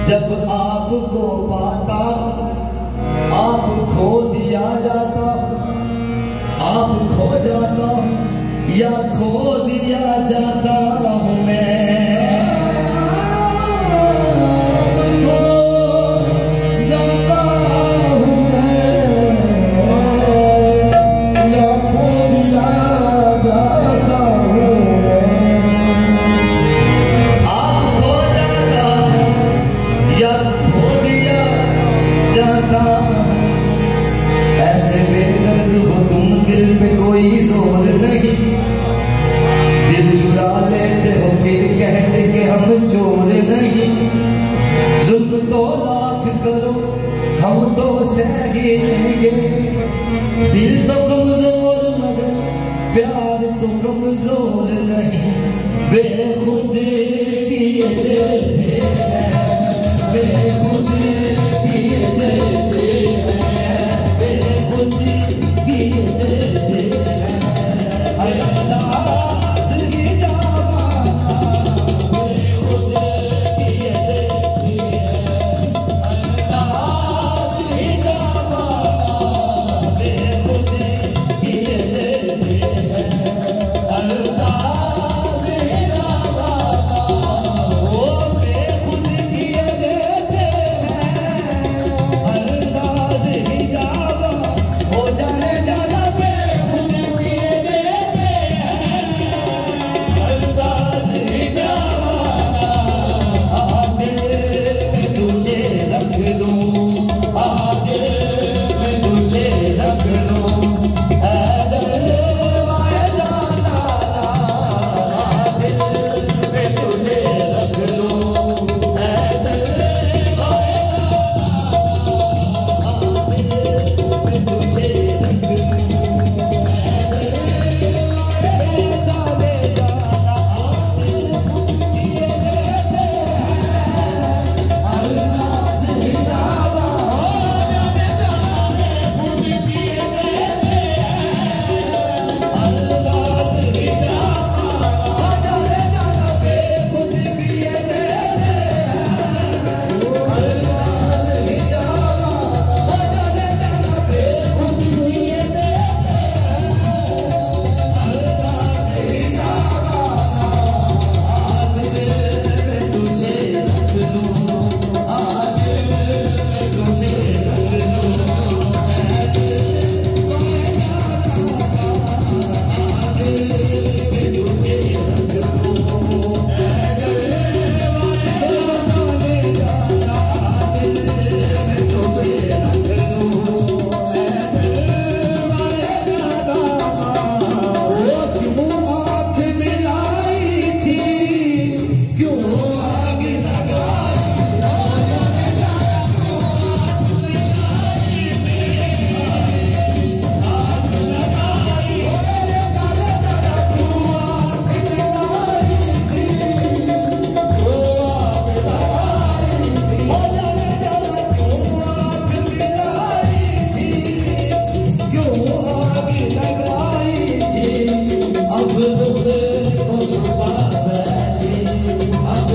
जब आपको पाता आप खो दिया जाता, आप खो जाता या खो दिया जाता हूँ मैं। ऐसे बेदर्द हो तुम, दिल पे कोई जोर नहीं, दिल चुरा लेते हो फिर कहते कि हम चोर नहीं। जुल्म तो लाख करो हम तो सह ही लेंगे, दिल तो कमजोर मगर प्यार तो कमजोर नहीं। बेखुद किए देते हैं, बेखुद किए देते हैं, बेखुद किए देते हैं। अंदाज़ ही जवाना बेखुद किए देते हैं, अंदाज़ ही जवाना बेखुद किए देते हैं, अंदाज़ ही जवाना वो बेखुद किए देते हैं, अंदाज़ ही जवाना वो जाने जाना बेखुद किए देते हैं, अंदाज़ ही जवाना। आज मैं तुझे रख दूं, आज मैं तुझे रख दूं, ऐ जलवाए जाना, आज मैं तुझे रख दूं, ऐ जलवाए जाना, आज मैं तुझे रख दूं, ऐ जलवाए जाने जाना। आज किए देते हैं, अंदाज़ ही जवाना जाने जाना बेखुद किए देते हैं, अंदाज़ ही जवाना जाने जाना बेखुद किए देते हैं, अंदाज़ ही जवाना जाने जाना बेखुद किए देते हैं, अंदाज़ ही जवाना। आज मैं तुझे रख दूं, आज मैं तुझे रख दूं, ऐ जलवाए जाना, आज मैं तुझे रख दूं, ऐ जलवाए जाने जाना, आज मैं तुझे रख दूं, ऐ जलवाए जाना। वो क्यों आँख मिलाई थी, क्यों आग लगाई, अब रुख को छुपा बैठी, अब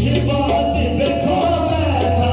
बात पे खो बैठा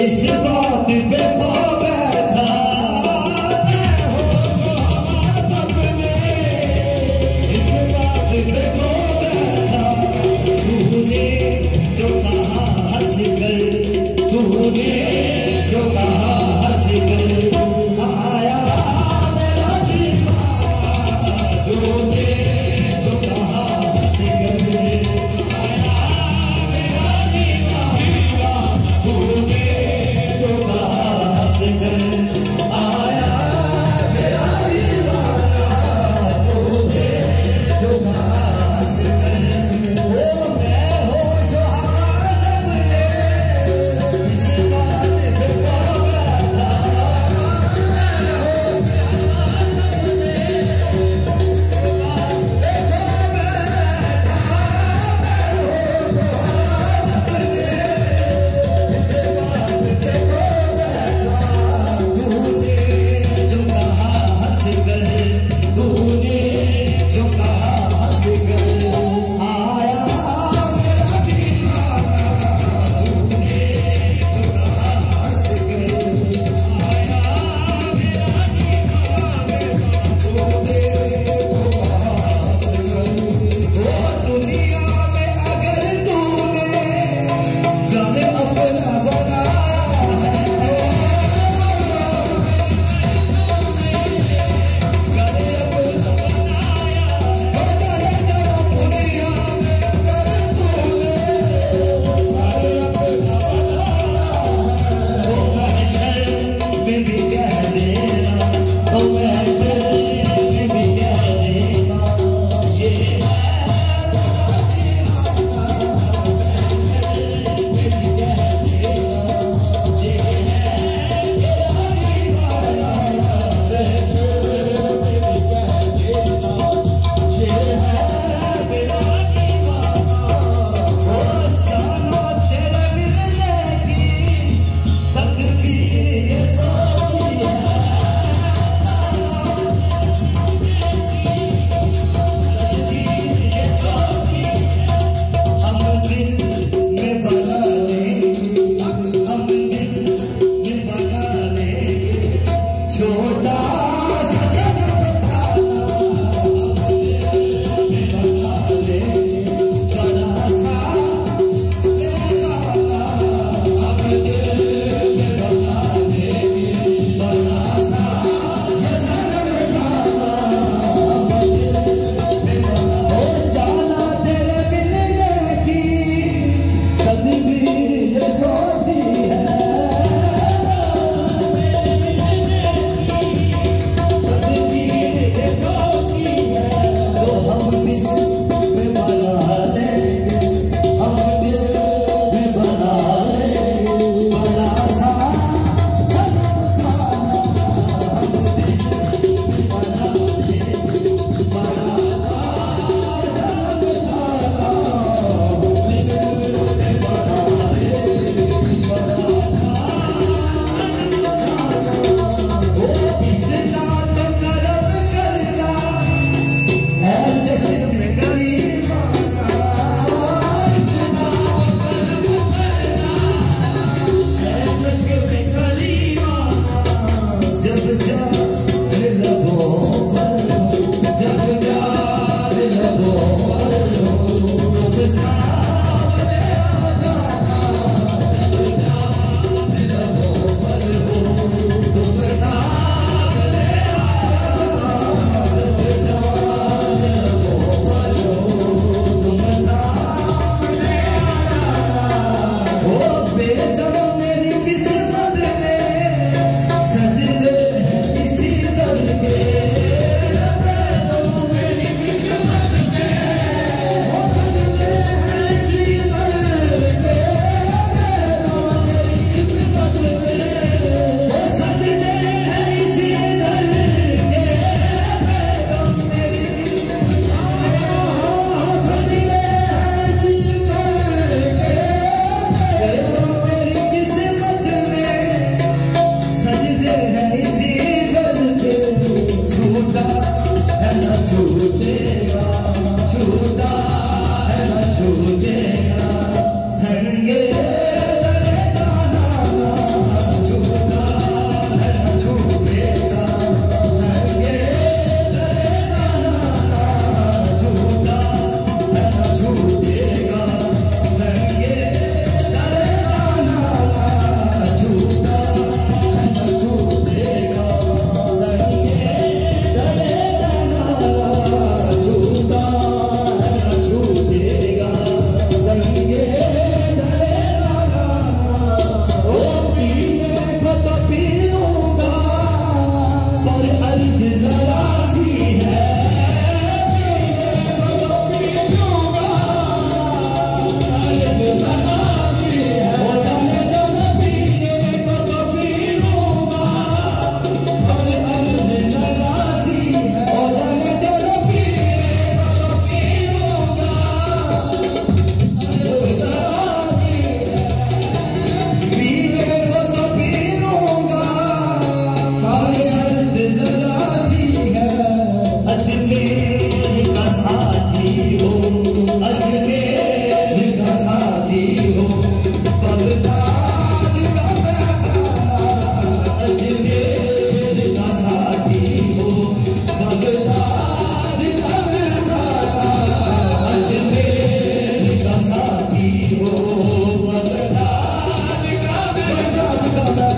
इस बात पे खो बैठा सपने इस बात पे खो बैठा तूने जो कहा हंस कर तूने जो कहा हंस कर आया मेरा दीवाना तूने जो कहा हंस कर आया मेरा दीवाना तूने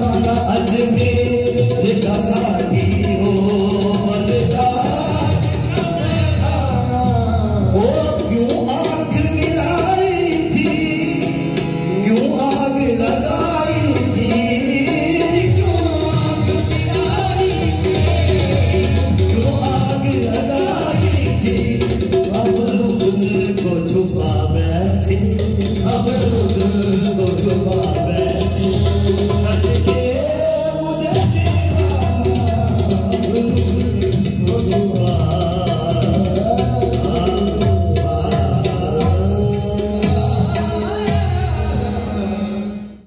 जमाना अजमेर का सा